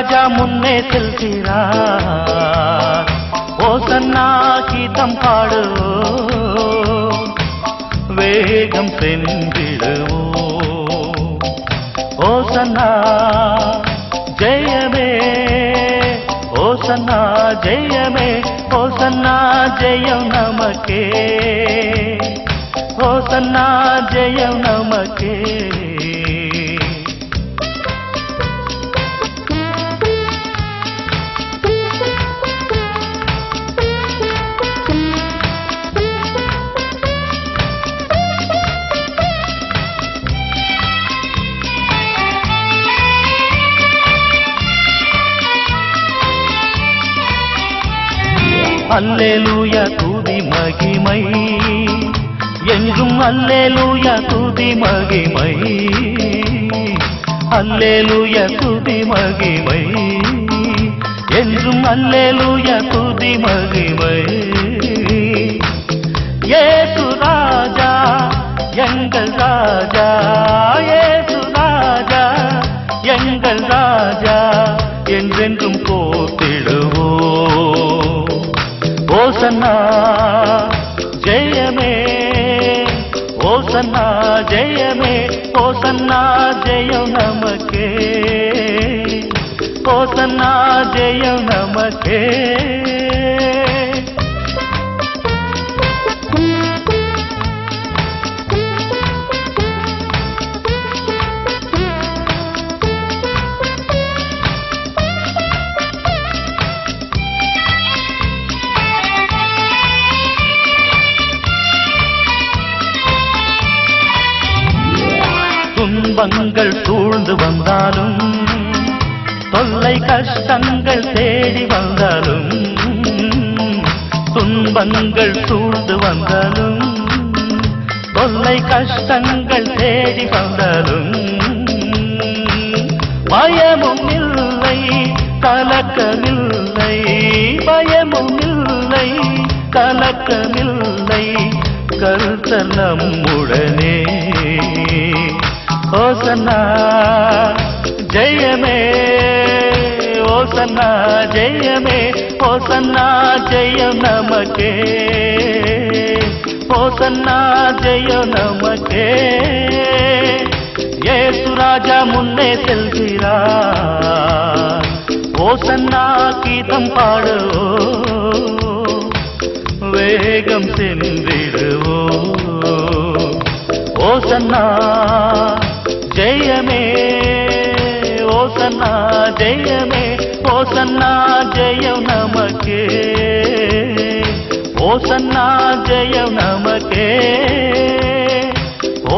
ராஜா முன்னே செல்கிறார். ஓசன்னா கீதம் பாடுவோம், வேகம் சென்றிடுவோம். ஓசன்னா ஜெயமே, ஓசன்னா ஜெயமே, ஓசன்னா ஜெயம் நமக்கே, ஓசன்னா ஜெயம் நமக்கே. அல்லேலூயா துதி மகிமை என்றும், அல்லேலூயா துதி மகிமை, அல்லேலூயா துதி மகிமை என்றும், அல்லேலூயா துதி மகிமை. இயேசு ராஜா எங்கள் ராஜா, இயேசு ராஜா எங்கள் ராஜா, என்றென்றும் போற்றிடுவோம். ஓசன்னா ஜெயமே, ஓசன்னா ஜெயமே, ஓசன்னா ஜெயம் நமக்கே, ஓசன்னா ஜெயம் நமக்கே. துன்பங்கள் சூழ்ந்து வந்தாலும், தொல்லை கஷ்டங்கள் தேடி வந்தாலும், துன்பங்கள் சூழ்ந்து வந்தாலும், தொல்லை கஷ்டங்கள் தேடி வந்தாலும், பயமும் இல்லை கலக்கமில்லை, பயமும் இல்லை கலக்கமில்லை, கர்த்தர் நம்முடனே. ஓசன்னா ஜெயமே, ஓசன்னா ஜெயமே, ஓசன்னா ஜெயம் நமக்கே, ஓசன்னா ஜெயம் நமக்கே. இயேசு ராஜா முன்னே செல்கிறார். ஓசன்னா கீதம் பாடுவோம், வேகம் சென்றிடுவோம். ஓசன்னா ஜெயமே, ஓசன்னா ஜெயமே, ஓசன்னா ஜெயம் நமக்கே, ஓசன்னா ஜெயம் நமக்கே,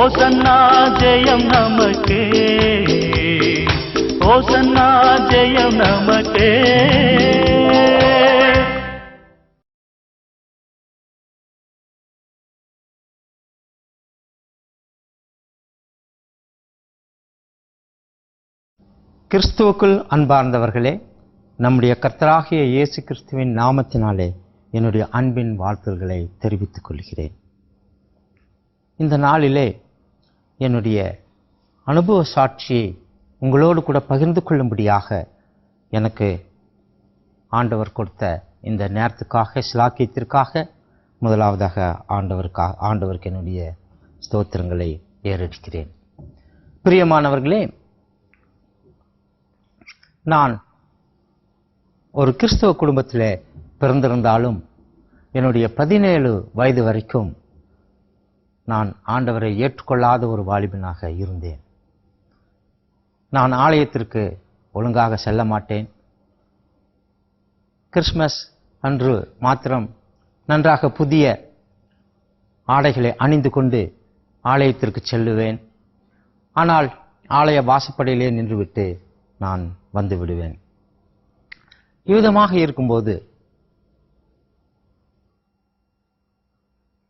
ஓசன்னா ஜெயம் நமக்கே, ஓசன்னா ஜெயம் நமக்கே. கிறிஸ்துவுக்குள் அன்பார்ந்தவர்களே, நம்முடைய கர்த்தராகிய இயேசு கிறிஸ்துவின் நாமத்தினாலே என்னுடைய அன்பின் வாழ்த்துக்களை தெரிவித்துக் கொள்கிறேன். இந்த நாளிலே என்னுடைய அனுபவ சாட்சியை உங்களோடு கூட பகிர்ந்து கொள்ளும்படியாக எனக்கு ஆண்டவர் கொடுத்த இந்த நேரத்துக்காக, சிலாக்கியத்திற்காக முதலாவதாக ஆண்டவருக்கு என்னுடைய ஸ்தோத்திரங்களை ஏறெடுக்கிறேன். பிரியமானவர்களே, நான் ஒரு கிறிஸ்தவ குடும்பத்தில் பிறந்திருந்தாலும் என்னுடைய 17 வயது வரைக்கும் நான் ஆண்டவரை ஏற்றுக்கொள்ளாத ஒரு வாலிபனாக இருந்தேன். நான் ஆலயத்திற்கு ஒழுங்காக செல்ல மாட்டேன். கிறிஸ்மஸ் அன்று மாத்திரம் நன்றாக புதிய ஆடைகளை அணிந்து கொண்டு ஆலயத்திற்கு செல்லுவேன். ஆனால் ஆலய வாசப்படியிலே நின்றுவிட்டு நான் வந்து விடுவேன். இவ்விதமாக இருக்கும்போது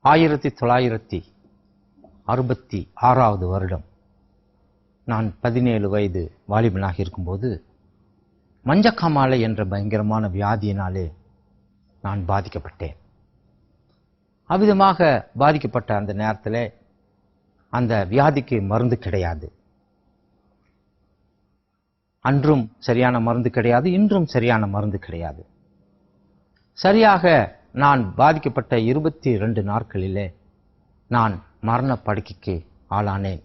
1966 வருடம் நான் 17 வயது வாலிபனாக இருக்கும்போது மஞ்சக்காமாலை என்ற பயங்கரமான வியாதியினாலே நான் பாதிக்கப்பட்டேன். அவ்விதமாக பாதிக்கப்பட்ட அந்த நேரத்தில் அந்த வியாதிக்கு மருந்து கிடையாது. அன்றும் சரியான மருந்து கிடையாது, இன்றும் சரியான மருந்து கிடையாது. சரியாக நான் பாதிக்கப்பட்ட 22 நாட்களிலே நான் மரண படுக்கைக்கு ஆளானேன்.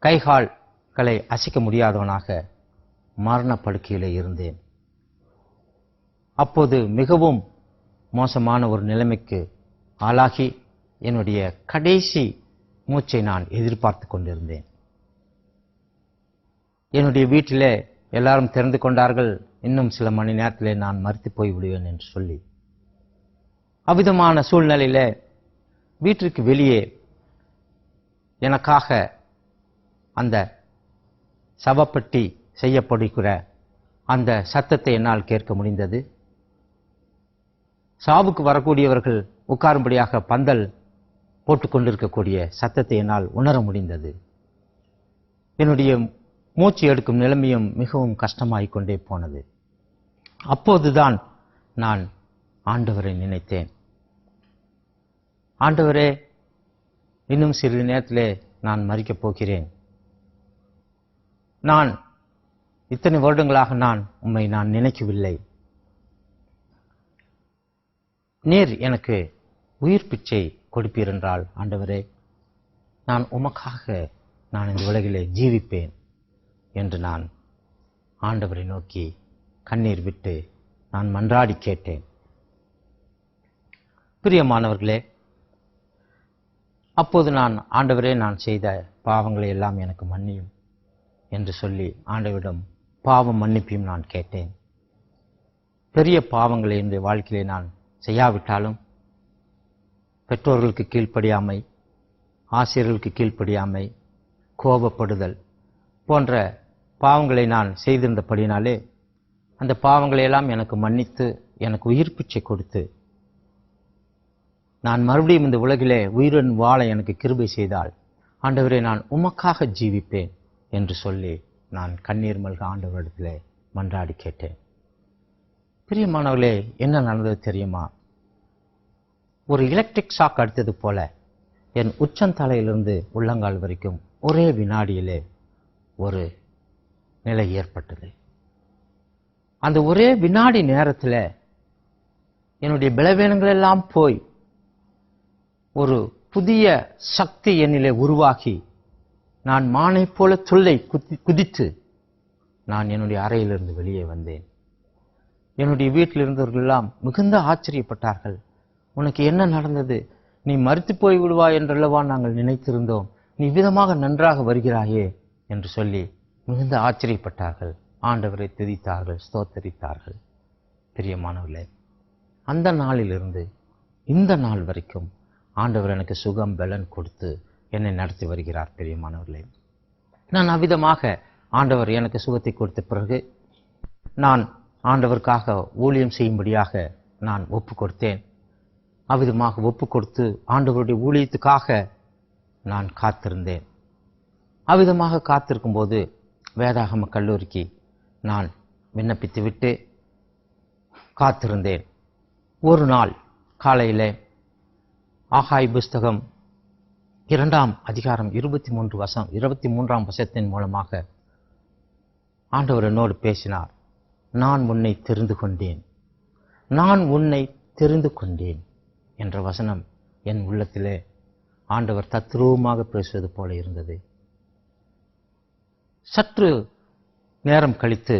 கைகால்களை அசைக்க முடியாதவனாக மரண படுக்கையிலே இருந்தேன். அப்போது மிகவும் மோசமான ஒரு நிலைமைக்கு ஆளாகி என்னுடைய கடைசி மூச்சை நான் எதிர்பார்த்து கொண்டிருந்தேன். என்னுடைய வீட்டிலே எல்லாரும் தெரிந்து கொண்டார்கள், இன்னும் சில மணி நேரத்திலே நான் மரித்து போய் விடுவேன் என்று சொல்லி. அவ்விதமான சூழ்நிலையில வீட்டிற்கு வெளியே எனக்காக அந்த சவப்பெட்டி செய்யப்படுகிற அந்த சத்தத்தை என்னால் கேட்க முடிந்தது. சாவுக்கு வரக்கூடியவர்கள் உட்காரும்படியாக பந்தல் போட்டுக்கொண்டிருக்கக்கூடிய சத்தத்தை என்னால் உணர முடிந்தது. என்னுடைய மூச்சு எடுக்கும் நிலைமையும் மிகவும் கஷ்டமாகிக்கொண்டே போனது. அப்போதுதான் நான் ஆண்டவரை நினைத்தேன். ஆண்டவரே, இன்னும் சிறிது நேரத்திலே நான் மரிக்கப் போகிறேன். நான் இத்தனை வருடங்களாக நான் உம்மை நினைக்கவில்லை. நீர் எனக்கு உயிர் பிச்சை கொடுப்பீர் என்றால் ஆண்டவரே, நான் உமக்காக நான் இந்த உலகிலே ஜீவிப்பேன் என்று நான் ஆண்டவரை நோக்கி கண்ணீர் விட்டு நான் மன்றாடி கேட்டேன். பிரியமானவர்களே, அப்போது நான் ஆண்டவரே, நான் செய்த பாவங்களை எல்லாம் எனக்கு மன்னியும் என்று சொல்லி ஆண்டவரிடம் பாவ மன்னிப்பையும் நான் கேட்டேன். பெரிய பாவங்களை என்னுடைய வாழ்க்கையிலே நான் செய்யாவிட்டாலும் பெற்றோர்களுக்கு கீழ்ப்படியாமை, ஆசிரியர்களுக்கு கீழ்ப்படியாமை, கோபப்படுதல் போன்ற பாவங்களை நான் செய்திருந்தபடினாலே அந்த பாவங்களை எல்லாம் எனக்கு மன்னித்து எனக்கு உயிர் பிச்சை கொடுத்து நான் மறுபடியும் இந்த உலகிலே உயிருடன் வாழ எனக்கு கிருபை செய்தால் ஆண்டவரே, நான் உமக்காக ஜீவிப்பேன் என்று சொல்லி நான் கண்ணீர் மல்க ஆண்டவரிடத்திலே மன்றாடி கேட்டேன். பிரியமானவர்களே, என்ன நடந்தது தெரியுமா? ஒரு எலக்ட்ரிக் ஷாக் அடித்தது போல என் உச்சந்தலையிலிருந்து உள்ளங்கால் வரைக்கும் ஒரே வினாடியிலே ஒரு நிலை ஏற்பட்டது. அந்த ஒரே வினாடி நேரத்தில் என்னுடைய பலவீனங்கள் எல்லாம் போய் ஒரு புதிய சக்தி என்னிலே உருவாகி நான் மானை போல துள்ளை குதித்து நான் என்னுடைய அறையிலிருந்து வெளியே வந்தேன். என்னுடைய வீட்டில் இருந்தவர்கள் எல்லாம் மிகுந்த ஆச்சரியப்பட்டார்கள். உனக்கு என்ன நடந்தது? நீ மரித்து போய் விடுவாய் என்றல்லவா நாங்கள் நினைத்திருந்தோம். நீ விதமாக நன்றாக வருகிறாயே என்று சொல்லி மிகுந்த ஆச்சரியப்பட்டார்கள். ஆண்டவரை துதித்தார்கள், ஸ்தோத்தரித்தார்கள். பிரியமானவர்களே, அந்த நாளிலிருந்து இந்த நாள் வரைக்கும் ஆண்டவர் எனக்கு சுகம் பலன் கொடுத்து என்னை நடத்தி வருகிறார். பிரியமானவர்களே, நான் அவ்விதமாக ஆண்டவர் எனக்கு சுகத்தை கொடுத்த பிறகு நான் ஆண்டவருக்காக ஊழியம் செய்யும்படியாக நான் ஒப்பு கொடுத்தேன். அவ்விதமாக ஒப்பு கொடுத்து ஆண்டவருடைய ஊழியத்துக்காக நான் காத்திருந்தேன். அவ்விதமாக காத்திருக்கும் போது வேதாகம கல்லூரிக்கு நான் விண்ணப்பித்து விட்டு காத்திருந்தேன். ஒரு நாள் காலையிலே ஆகாய் புஸ்தகம் 2ஆம் அதிகாரம் 23ஆம் வசனத்தின் மூலமாக ஆண்டவர் என்னோடு பேசினார். நான் உன்னை தெரிந்து கொண்டேன், நான் உன்னை தெரிந்து கொண்டேன் என்ற வசனம் என் உள்ளத்திலே ஆண்டவர் தத்ரூபமாக பேசுவது போல இருந்தது. சற்று நேரம் கழித்து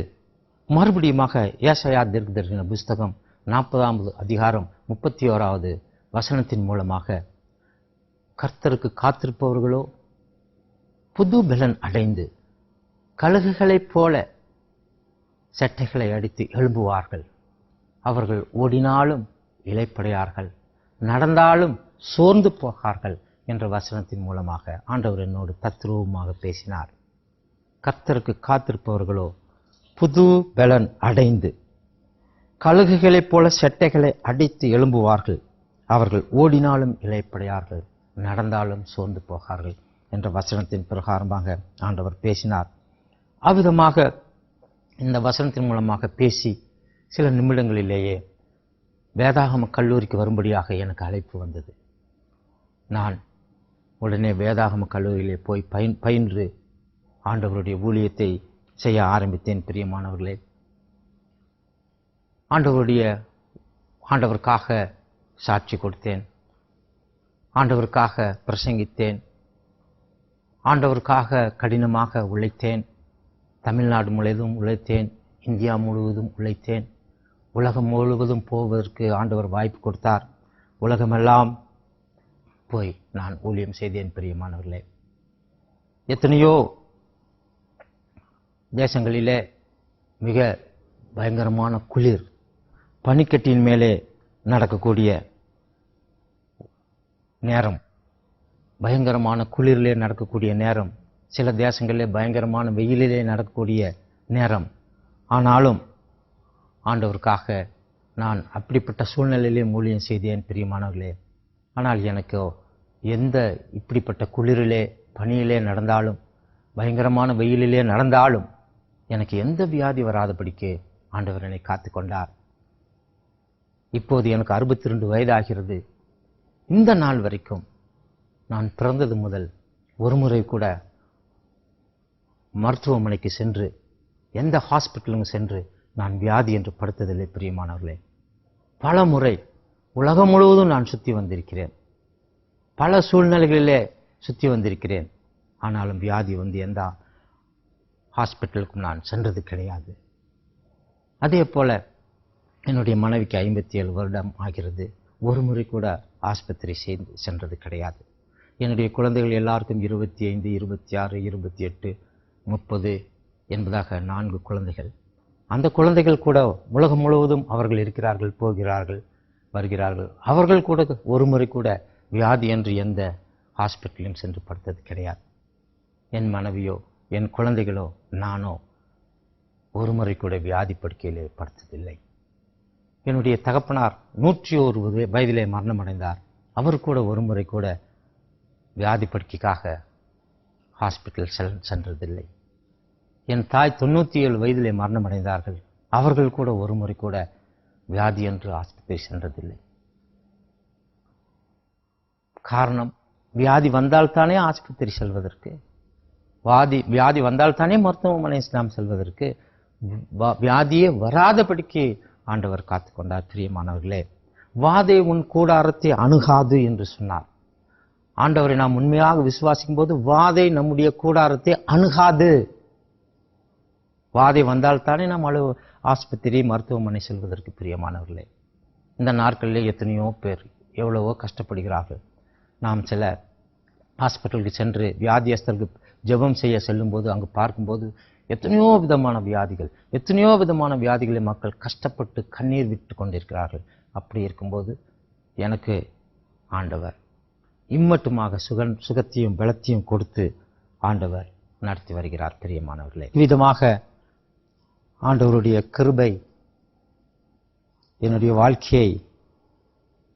மறுபடியுமாக ஏசாயா தீர்க்கதரிசன புஸ்தகம் 40ஆம் அதிகாரம் 31வது வசனத்தின் மூலமாக கர்த்தருக்கு காத்திருப்பவர்களோ புது பலன் அடைந்து கழுகுகளைப் போல செட்டைகளை அடித்து எழும்புவார்கள். அவர்கள் ஓடினாலும் இளைப்படையார்கள், நடந்தாலும் சோர்ந்து போகார்கள் என்ற வசனத்தின் மூலமாக ஆண்டவர் என்னோடு தத்ரூபமாக பேசினார். கர்த்தருக்கு காத்திருப்பவர்களோ புது பலன் அடைந்து கழுகுகளைப் போல செட்டைகளை அடித்து எழும்புவார்கள். அவர்கள் ஓடினாலும் இளைப்படையார்கள், நடந்தாலும் சோர்ந்து போகார்கள் என்ற வசனத்தின் பிரகாரமாக ஆண்டவர் பேசினார். அவ்விதமாக இந்த வசனத்தின் மூலமாக பேசி சில நிமிடங்களிலேயே வேதாகம கல்லூரிக்கு வரும்படியாக எனக்கு அழைப்பு வந்தது. நான் உடனே வேதாகம கல்லூரியிலே போய் பயின்று ஆண்டவருடைய ஊழியத்தை செய்ய ஆரம்பித்தேன். பிரியமானவர்களே, ஆண்டவருக்காக சாட்சி கொடுத்தேன், ஆண்டவருக்காக பிரசங்கித்தேன், ஆண்டவருக்காக கடினமாக உழைத்தேன். தமிழ்நாடு முழுவதும் உழைத்தேன், இந்தியா முழுவதும் உழைத்தேன். உலகம் முழுவதும் போவதற்கு ஆண்டவர் வாய்ப்பு கொடுத்தார். உலகமெல்லாம் போய் நான் ஊழியம் செய்தேன். பிரியமானவர்களே, எத்தனையோ தேசங்களிலே மிக பயங்கரமான குளிர், பனிக்கட்டியின் மேலே நடக்கக்கூடிய நேரம், பயங்கரமான குளிரிலே நடக்கக்கூடிய நேரம், சில தேசங்களிலே பயங்கரமான வெயிலிலே நடக்கக்கூடிய நேரம். ஆனாலும் ஆண்டவருக்காக நான் அப்படிப்பட்ட சூழ்நிலையிலே ஊழியம் செய்தேன். பிரியமானவர்களே, ஆனால் எனக்கு இப்படிப்பட்ட குளிரிலே பனியிலே நடந்தாலும் பயங்கரமான வெயிலிலே நடந்தாலும் எனக்கு எந்த வியாதி வராதபடிக்கு ஆண்டவர் என்னை காத்து கொண்டார். இப்போது எனக்கு 62 வயதாகிறது. இந்த நாள் வரைக்கும் நான் பிறந்தது முதல் ஒருமுறை கூட மருத்துவமனைக்கு சென்று, எந்த ஹாஸ்பிட்டலுக்கும் சென்று நான் வியாதி என்று படுத்ததில்லை. பிரியமானவர்களே, பல முறை உலகம் முழுவதும் நான் சுற்றி வந்திருக்கிறேன், பல சூழ்நிலைகளிலே சுற்றி வந்திருக்கிறேன். ஆனாலும் வியாதி எந்த ஹாஸ்பிட்டலுக்கும் நான் சென்றது கிடையாது. அதே போல என்னுடைய மனைவிக்கு 57 வருடம் ஆகிறது. ஒரு முறை கூட ஆஸ்பத்திரி சென்றது கிடையாது. என்னுடைய குழந்தைகள் எல்லாருக்கும் 25, 26, 28, 30 என்பதாக 4 குழந்தைகள். அந்த குழந்தைகள் கூட உலகம் முழுவதும் அவர்கள் இருக்கிறார்கள், போகிறார்கள், வருகிறார்கள். அவர்கள் கூட ஒரு முறை கூட வியாதி என்று எந்த ஹாஸ்பிட்டலையும் சென்று படுத்தது கிடையாது. என் மனைவியோ என் குழந்தைகளோ நானோ ஒரு முறை கூட வியாதி படுக்கையிலே படுத்ததில்லை. என்னுடைய தகப்பனார் 101 வயதிலே மரணமடைந்தார். அவர் கூட ஒரு முறை கூட வியாதி படுக்கைக்காக ஹாஸ்பிட்டல் சென்றதில்லை. என் தாய் 97 வயதிலே மரணமடைந்தார்கள். அவர்கள் கூட ஒரு முறை கூட வியாதி என்று ஆஸ்பத்திரி சென்றதில்லை. காரணம், வியாதி வந்தால்தானே ஆஸ்பத்திரி செல்வதற்கு, வியாதி வந்தால்தானே மருத்துவமனை நாம் செல்வதற்கு. வியாதியே வராதபடிக்கு ஆண்டவர் காத்துக்கொண்டார். பிரியமானவர்களே, வாதை உன் கூடாரத்தை அணுகாது என்று சொன்னார். ஆண்டவரை நாம் உண்மையாக விசுவாசிக்கும் போது வாதை நம்முடைய கூடாரத்தை அணுகாது. வாதை வந்தால்தானே நாம் ஆஸ்பத்திரி மருத்துவமனை செல்வதற்கு. பிரியமானவர்களே, இந்த நாட்களிலே எத்தனையோ பேர் எவ்வளவோ கஷ்டப்படுகிறார்கள். நாம் சில ஹாஸ்பிட்டலுக்கு சென்று வியாதியஸ்தர்களுக்கு ஜெபம் செய்ய செல்லும்போது அங்கு பார்க்கும்போது எத்தனையோ விதமான வியாதிகளை மக்கள் கஷ்டப்பட்டு கண்ணீர் விட்டு கொண்டிருக்கிறார்கள். அப்படி இருக்கும்போது எனக்கு ஆண்டவர் இம்மட்டுமாக சுகத்தையும் பலத்தையும் கொடுத்து ஆண்டவர் நடத்தி வருகிறார். பிரியமானவர்களே, இவ்விதமாக ஆண்டவருடைய கிருபை என்னுடைய வாழ்க்கையை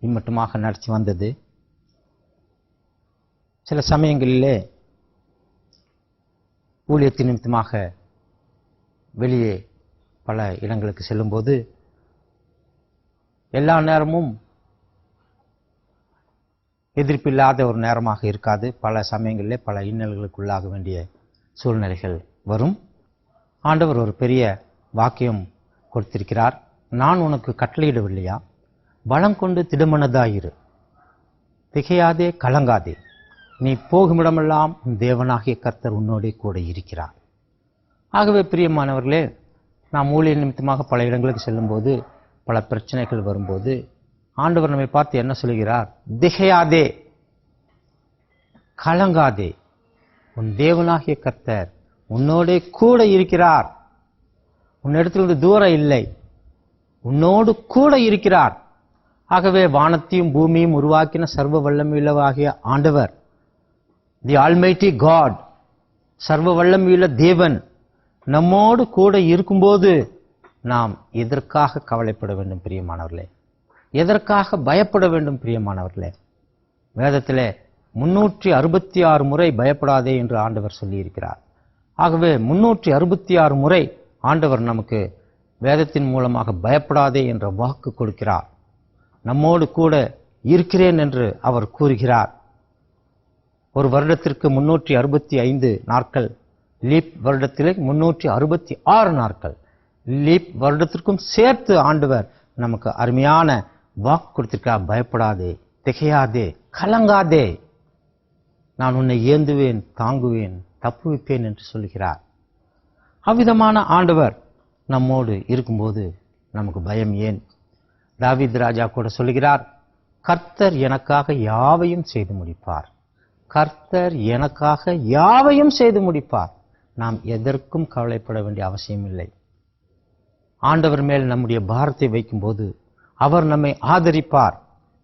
இம்மட்டுமாக நடத்தி வந்தது. சில சமயங்களிலே ஊழியத்தின் நிமித்தமாக வெளியே பல இடங்களுக்கு செல்லும்போது எல்லா நேரமும் எதிர்ப்பில்லாத ஒரு நேரமாக இருக்காது. பல சமயங்களிலே பல இன்னல்களுக்குள்ளாக வேண்டிய சூழ்நிலைகள் வரும். ஆண்டவர் ஒரு பெரிய வாக்கியம் கொடுத்திருக்கிறார். நான் உனக்கு கட்டளையிடவில்லையா? பலம் கொண்டு திடமனதாயிரு, திகையாதே, கலங்காதே. நீ போகுமிடமெல்லாம் உன் தேவனாகிய கர்த்தர் உன்னோடே கூட இருக்கிறார். ஆகவே பிரியமானவர்களே, நாம் ஊழிய நிமித்தமாக பல இடங்களுக்கு செல்லும்போது பல பிரச்சனைகள் வரும்போது ஆண்டவர் நம்மை பார்த்து என்ன சொல்கிறார்? திகையாதே, கலங்காதே, உன் தேவனாகிய கர்த்தர் உன்னோடே கூட இருக்கிறார். உன்னிடத்திலிருந்து தூரம் இல்லை, உன்னோடு கூட இருக்கிறார். ஆகவே வானத்தையும் பூமியும் உருவாக்கின சர்வ வல்லமையுள்ளவாகிய ஆண்டவர், தி ஆல்மைட்டி காட், சர்வ வல்லமையுள்ள தேவன் நம்மோடு கூட இருக்கும்போது நாம் எதற்காக கவலைப்பட வேண்டும்? பிரியமானவர்களே, எதற்காக பயப்பட வேண்டும்? பிரியமானவர்களே, வேதத்திலே 366 முறை பயப்படாதே என்று ஆண்டவர் சொல்லியிருக்கிறார். ஆகவே 366 முறை ஆண்டவர் நமக்கு வேதத்தின் மூலமாக பயப்படாதே என்ற வாக்கு கொடுக்கிறார். நம்மோடு கூட இருக்கிறேன் என்று அவர் கூறுகிறார். ஒரு வருடத்திற்கு 365 நாட்கள் லீப் வருடத்திலே 366 நாட்கள். லீப் வருடத்திற்கும் சேர்த்து ஆண்டவர் நமக்கு அருமையான வாக்கு கொடுத்திருக்கிறார். பயப்படாதே, திகையாதே, கலங்காதே, நான் உன்னை ஏந்துவேன், தாங்குவேன், தப்புவிப்பேன் என்று சொல்கிறார். அவ்விதமான ஆண்டவர் நம்மோடு இருக்கும்போது நமக்கு பயம் ஏன்? தாவீது ராஜா கூட சொல்கிறார், கர்த்தர் எனக்காக யாவையும் செய்து முடிப்பார். கர்த்தர் எனக்காக யாவையும் செய்து முடிப்பார். நாம் எதற்கும் கவலைப்பட வேண்டிய அவசியம் இல்லை. ஆண்டவர் மேல் நம்முடைய பாரத்தை வைக்கும்போது அவர் நம்மை ஆதரிப்பார்.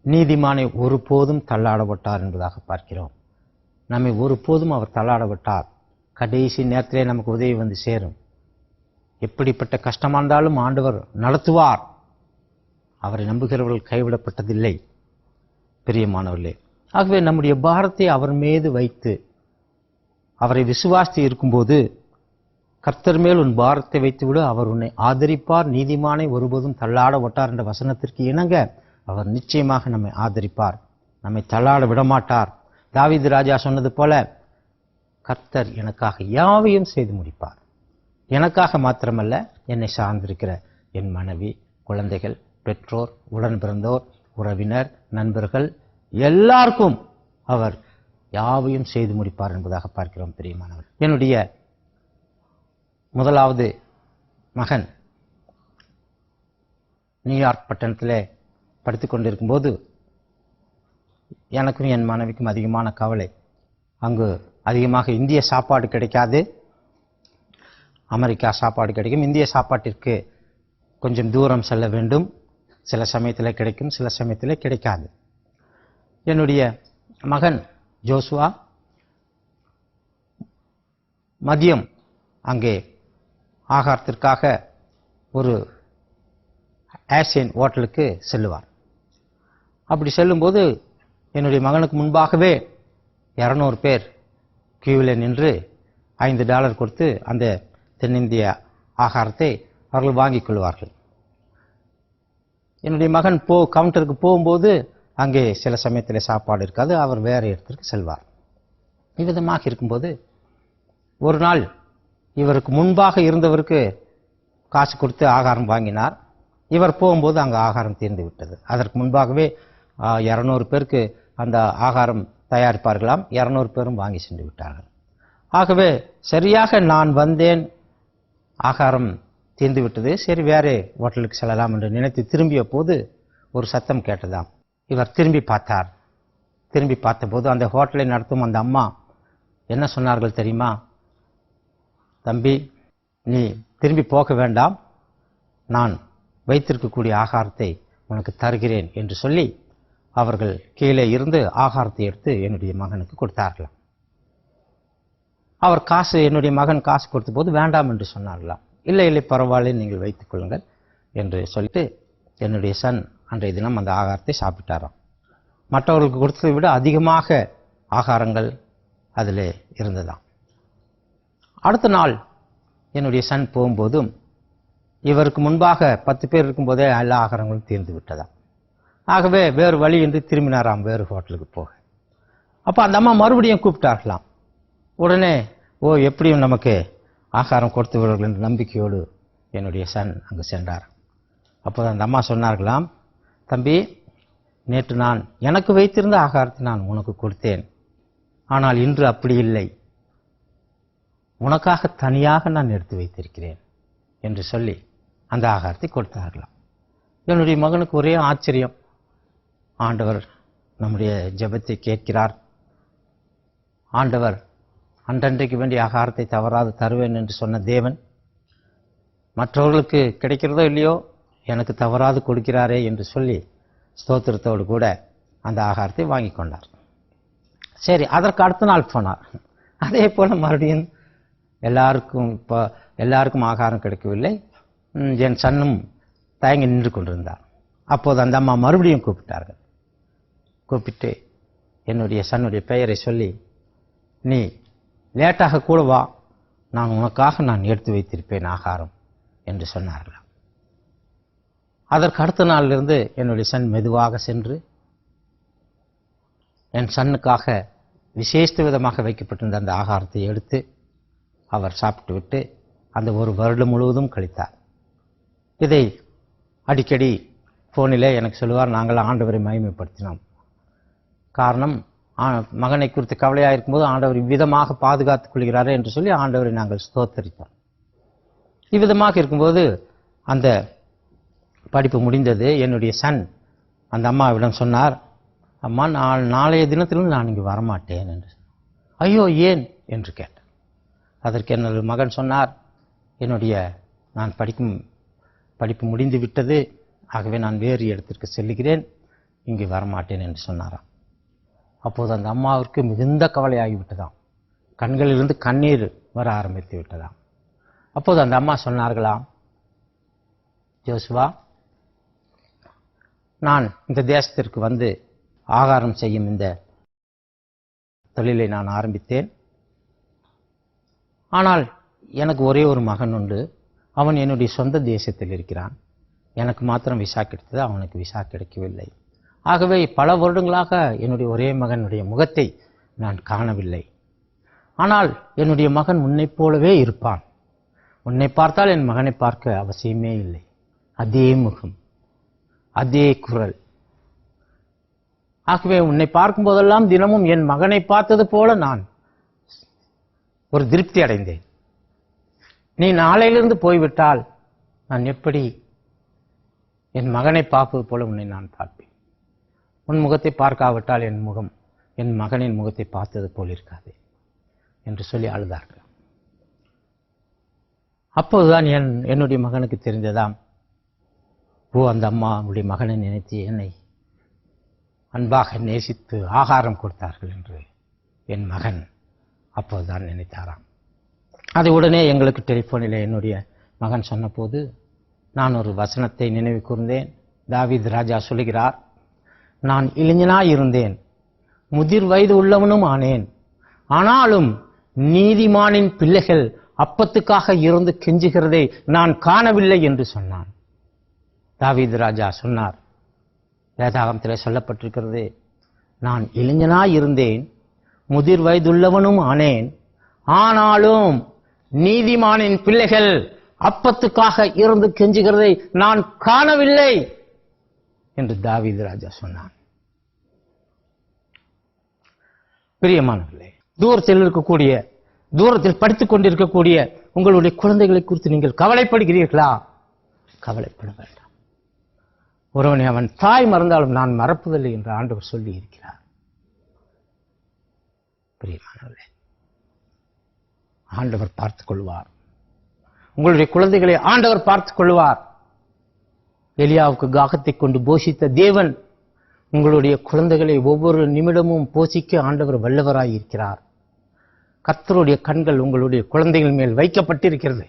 நீதிமானை ஒருபோதும் தள்ளாடப்பட்டார் என்பதாக பார்க்கிறோம். நம்மை ஒருபோதும் அவர் தள்ளாடப்பட்டார். கடைசி நேரத்திலே நமக்கு உதவி வந்து சேரும். எப்படிப்பட்ட கஷ்டமானாலும் ஆண்டவர் நடத்துவார். அவரை நம்புகிறவர்கள் கைவிடப்பட்டதில்லை. பிரியமானவர்களே, ஆகவே நம்முடைய பாரத்தை அவர் மீது வைத்து அவரை விசுவாசித்து இருக்கும்போது, கர்த்தர் மேல் உன் பாரத்தை வைத்துவிடு, அவர் உன்னை ஆதரிப்பார். நீதிமானை ஒருபோதும் தள்ளாட விட்டார் என்ற வசனத்திற்கு இணங்க அவர் நிச்சயமாக நம்மை ஆதரிப்பார், நம்மை தள்ளாட விடமாட்டார். தாவீது ராஜா சொன்னது போல, கர்த்தர் எனக்காக யாவையும் செய்து முடிப்பார். எனக்காக மாத்திரமல்ல, என்னை சார்ந்திருக்கிற என் மனைவி, குழந்தைகள், பெற்றோர், உடன் பிறந்தோர், உறவினர், நண்பர்கள் எல்லாருக்கும் அவர் யாவையும் செய்து முடிப்பார் என்பதாக பார்க்கிறோம். பிரியமானவர், என்னுடைய முதலாவது மகன் நியூயார்க் பட்டணத்திலே படித்துக் கொண்டிருக்கும் போது எனக்கும் என் மனைவிக்கும் அதிகமான கவலை. அங்கு அதிகமாக இந்திய சாப்பாடு கிடைக்காது, அமெரிக்கா சாப்பாடு கிடைக்கும். இந்திய சாப்பாட்டிற்கு கொஞ்சம் தூரம் செல்ல வேண்டும். சில சமயத்தில் கிடைக்கும், சில சமயத்தில் கிடைக்காது. என்னுடைய மகன் ஜோசுவா மதியம் அங்கே ஆகாரத்திற்காக ஒரு ஆசியன் ஹோட்டலுக்கு செல்லுவார். அப்படி செல்லும்போது என்னுடைய மகனுக்கு முன்பாகவே 200 பேர் கியூவில் நின்று $5 கொடுத்து அந்த தென்னிந்திய ஆகாரத்தை அவர்கள் வாங்கிக் கொள்வார்கள். என்னுடைய மகன் கவுண்டருக்கு போகும்போது அங்கே சில சமயத்தில் சாப்பாடு இருக்காது, அவர் வேறு இடத்திற்கு செல்வார். இவ்விதமாக இருக்கும்போது ஒரு நாள் இவருக்கு முன்பாக இருந்தவருக்கு காசு கொடுத்து ஆகாரம் வாங்கினார். இவர் போகும்போது அங்கே ஆகாரம் தீர்ந்து விட்டது. அதற்கு முன்பாகவே 200 பேருக்கு அந்த ஆகாரம் தயாரிப்பார்களாம். 200 பேரும் வாங்கி சென்று விட்டார்கள். ஆகவே சரியாக நான் வந்தேன், ஆகாரம் தீர்ந்து விட்டது, சரி வேறு ஹோட்டலுக்கு செல்லலாம் என்று நினைத்து திரும்பிய போது ஒரு சத்தம் கேட்டதாம். இவர் திரும்பி பார்த்தார். திரும்பி பார்த்தபோது அந்த ஹோட்டலை நடத்தும் அந்த அம்மா என்ன சொன்னார்கள் தெரியுமா? தம்பி, நீ திரும்பி போக வேண்டாம், நான் வைத்திருக்கக்கூடிய ஆகாரத்தை உனக்கு தருகிறேன் என்று சொல்லி அவர்கள் கீழே இருந்து ஆகாரத்தை எடுத்து என்னுடைய மகனுக்கு கொடுத்தார்களாம். அவர் என்னுடைய மகன் காசு கொடுத்த போது வேண்டாம் என்று சொன்னார்களாம். இல்லை இல்லை பரவாயில்லை, நீங்கள் வைத்துக் கொள்ளுங்கள் என்று சொல்லிட்டு என்னுடைய சன் அன்றைய தினம் அந்த ஆகாரத்தை சாப்பிட்டாராம். மற்றவர்களுக்கு கொடுத்ததை விட அதிகமாக ஆகாரங்கள் அதில் இருந்ததாம். அடுத்த நாள் என்னுடைய சன் போகும்போதும் இவருக்கு முன்பாக 10 பேர் இருக்கும்போதே எல்லா ஆகாரங்களும் தீர்ந்து விட்டதாம். ஆகவே வேறு வழி என்று திரும்பினாராம் வேறு ஹோட்டலுக்கு போக. அப்போ அந்த அம்மா மறுபடியும் கூப்பிட்டார்களாம். உடனே எப்படியும் நமக்கு ஆகாரம் கொடுத்து விடுவார்கள் என்ற நம்பிக்கையோடு என்னுடைய சன் அங்கு சென்றார். அப்போது அந்த அம்மா சொன்னார்களாம், தம்பி, நேற்று நான் எனக்கு வைத்திருந்த ஆகாரத்தை நான் உனக்கு கொடுத்தேன், ஆனால் இன்று அப்படி இல்லை, உனக்காக தனியாக நான் எடுத்து வைத்திருக்கிறேன் என்று சொல்லி அந்த ஆகாரத்தை கொடுத்தார்களாம். என்னுடைய மகனுக்கு ஒரே ஆச்சரியம். ஆண்டவர் நம்முடைய ஜெபத்தை கேட்கிறார். ஆண்டவர் அன்றன்றைக்கு வேண்டிய ஆகாரத்தை தவறாது தருவேன் என்று சொன்ன தேவன் மற்றவர்களுக்கு கிடைக்கிறதோ இல்லையோ எனக்கு தவறாது கொடுக்கிறாரே என்று சொல்லி ஸ்தோத்திரத்தோடு கூட அந்த ஆகாரத்தை வாங்கி கொண்டார். சரி, அதற்கு அடுத்த நாள் போனார். அதே போல மறுபடியும் எல்லாருக்கும் ஆகாரம் கிடைக்கவில்லை. என் சன்னும் தயங்கி நின்று கொண்டிருந்தார். அப்போது அந்த அம்மா மறுபடியும் கூப்பிட்டார்கள். கூப்பிட்டு என்னுடைய சன்னுடைய பெயரை சொல்லி, நீ லேட்டாக கூட வா, நான் உனக்காக நான் எடுத்து வைத்திருப்பேன் ஆகாரம் என்று சொன்னார்கள். அதற்கு அடுத்த நாளிலிருந்து என்னுடைய சன் மெதுவாக சென்று என் சன்னுக்காக விசேஷ விதமாக வைக்கப்பட்டிருந்த அந்த ஆகாரத்தை எடுத்து அவர் சாப்பிட்டு விட்டு அந்த ஒரு வருடம் முழுவதும் கழித்தார். இதை அடிக்கடி ஃபோனிலே எனக்கு சொல்லுவார். நாங்கள் ஆண்டவரை மகிமைப்படுத்தினோம். காரணம், மகனை குறித்து கவலையாக இருக்கும்போது ஆண்டவர் இவ்விதமாக பாதுகாத்துக் கொள்கிறாரே என்று சொல்லி ஆண்டவரை நாங்கள் ஸ்தோத்தரித்தோம். இவ்விதமாக இருக்கும்போது அந்த படிப்பு முடிந்தது. என்னுடைய சன் அந்த அம்மாவிடம் சொன்னார், அம்மா நாளைய தினத்திலும் நான் இங்கு வரமாட்டேன் என்று. ஐயோ ஏன் என்று கேட்டார். அதற்கு என்னுடைய மகன் சொன்னார், நான் படிப்பு முடிந்து விட்டது, ஆகவே நான் வேறு இடத்திற்கு செல்லுகிறேன், இங்கு வரமாட்டேன் என்று சொன்னாராம். அப்போது அந்த அம்மாவிற்கு மிகுந்த கவலையாகிவிட்டதாம். கண்களிலிருந்து கண்ணீர் வர ஆரம்பித்து விட்டதாம். அப்போது அந்த அம்மா சொன்னார்களாம், ஜோசுவா, நான் இந்த தேசத்திற்கு வந்து ஆகாரம் செய்யும் இந்த தொழிலை நான் ஆரம்பித்தேன். ஆனால் எனக்கு ஒரே ஒரு மகன் உண்டு. அவன் என்னுடைய சொந்த தேசத்தில் இருக்கிறான். எனக்கு மாத்திரம் விசா கிடைத்தது, அவனுக்கு விசா கிடைக்கவில்லை. ஆகவே பல வருடங்களாக என்னுடைய ஒரே மகனுடைய முகத்தை நான் காணவில்லை. ஆனால் என்னுடைய மகன் உன்னைப் போலவே இருப்பான். உன்னை பார்த்தால் என் மகனை பார்க்க அவசியமே இல்லை. அதே முகம், அதே குரல். ஆகவே உன்னை பார்க்கும் போதெல்லாம் தினமும் என் மகனை பார்த்தது போல நான் ஒரு திருப்தி அடைந்தேன். நீ நாளையிலிருந்து போய்விட்டால் நான் எப்படி என் மகனை பார்ப்பது போல உன்னை நான் பார்ப்பேன். உன் முகத்தை பார்க்காவிட்டால் என் மகனின் முகத்தை பார்த்தது போல் இருக்காது என்று சொல்லி அழுதார்கள். அப்போதுதான் என்னுடைய மகனுக்கு தெரிந்ததாம், அந்த அம்மா உடைய மகனை நினைத்து என்னை அன்பாக நேசித்து ஆகாரம் கொடுத்தார்கள் என்று என் மகன் அப்போதுதான் நினைத்தாராம். அதை உடனே எங்களுக்கு டெலிஃபோனில் என்னுடைய மகன் சொன்னபோது நான் ஒரு வசனத்தை நினைவு கூர்ந்தேன். தாவீது ராஜா சொல்லுகிறார், நான் இளைஞனாய் இருந்தேன், முதிர் வயது உள்ளவனும் ஆனேன், ஆனாலும் நீதிமானின் பிள்ளைகள் அப்பத்துக்காக இருந்து கெஞ்சுகிறதை நான் காணவில்லை என்று சொன்னான். தாவீது ராஜா சொன்னார், வேதாகமத்திலே சொல்லப்பட்டிருக்கிறது, நான் இளைஞனாய் இருந்தேன், முதிர் வயதுள்ளவனும் ஆனேன், ஆனாலும் நீதிமானின் பிள்ளைகள் அப்பத்துக்காக இருந்து கெஞ்சுகிறதை நான் காணவில்லை என்று தாவீது ராஜா சொன்னான். பிரியமானவர்களே, தூரத்தில் படித்துக் கொண்டிருக்கக்கூடிய உங்களுடைய குழந்தைகளை குறித்து நீங்கள் கவலைப்படுகிறீர்களா? கவலைப்பட வேண்டாம். ஒருவனை அவன் தாய் மறந்தாலும் நான் மறப்பதில்லை என்று ஆண்டவர் சொல்லி இருக்கிறார். பிரியமானவர்களே, ஆண்டவர் பார்த்துக் கொள்வார். உங்களுடைய குழந்தைகளை ஆண்டவர் பார்த்துக் கொள்வார். எலியாவுக்கு காகத்தை கொண்டு போஷித்த தேவன் உங்களுடைய குழந்தைகளை ஒவ்வொரு நிமிடமும் போஷிக்க ஆண்டவர் வல்லவராய் இருக்கிறார். கர்த்தருடைய கண்கள் உங்களுடைய குழந்தைகள் மேல் வைக்கப்பட்டிருக்கிறது.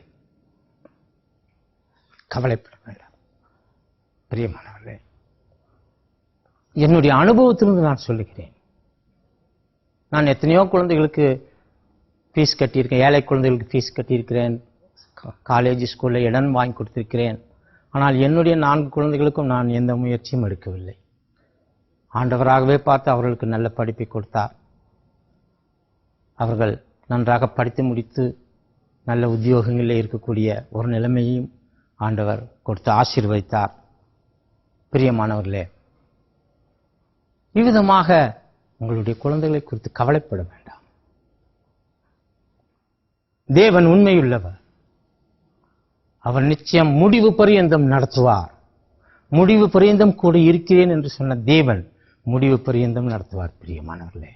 கவலைப்பட வேண்டாம். பிரியமானவர்களே, என்னுடைய அனுபவத்திலிருந்து நான் சொல்லுகிறேன். நான் எத்தனையோ குழந்தைகளுக்கு ஃபீஸ் கட்டியிருக்கேன். ஏழை குழந்தைகளுக்கு ஃபீஸ் கட்டியிருக்கிறேன். காலேஜ் ஸ்கூலில் இடம் வாங்கி கொடுத்திருக்கிறேன். ஆனால் என்னுடைய 4 குழந்தைகளுக்கும் நான் எந்த முயற்சியும் எடுக்கவில்லை. ஆண்டவராகவே பார்த்து அவர்களுக்கு நல்ல படிப்பை கொடுத்தார். அவர்கள் நன்றாக படித்து முடித்து நல்ல உத்தியோகங்களில் இருக்கக்கூடிய ஒரு நிலைமையும் ஆண்டவர் கொடுத்து ஆசீர்வதித்தார். பிரியமானவர்களே, இவ்விதமாக உங்களுடைய குழந்தைகளை குறித்து கவலைப்பட வேண்டாம். தேவன் உண்மையுள்ளவர். அவர் நிச்சயம் முடிவு பரியந்தம் நடத்துவார். முடிவு பரியந்தம் கூட இருக்கிறேன் என்று சொன்ன தேவன் முடிவு பரியந்தம் நடத்துவார். பிரியமானவர்களே,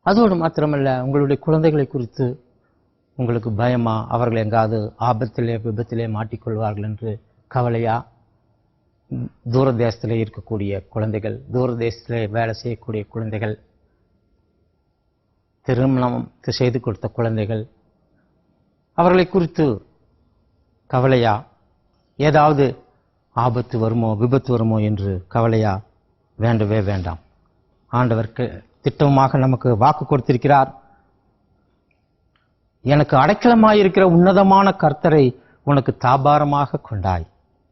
அதோடு மாத்திரமல்ல, உங்களுடைய குழந்தைகளை குறித்து உங்களுக்கு பயமா? அவர்கள் எங்காவது ஆபத்திலே விபத்திலே மாட்டிக்கொள்வார்கள் என்று கவலையா? தூர தேசத்திலே இருக்கக்கூடிய குழந்தைகள், தூர தேசத்திலே வேலை செய்யக்கூடிய குழந்தைகள், திருமணம் செய்து கொடுத்த குழந்தைகள், அவர்களை குறித்து கவலையா? ஏதாவது ஆபத்து வருமோ விபத்து வருமோ என்று கவலையா? வேண்டவே வேண்டாம். ஆண்டவருக்கு திட்டமாக நமக்கு வாக்கு கொடுத்திருக்கிறார். எனக்கு அடைக்கலமாயிருக்கிற உன்னதமான கர்த்தரை உனக்கு தாபாரமாக கொண்டாய்,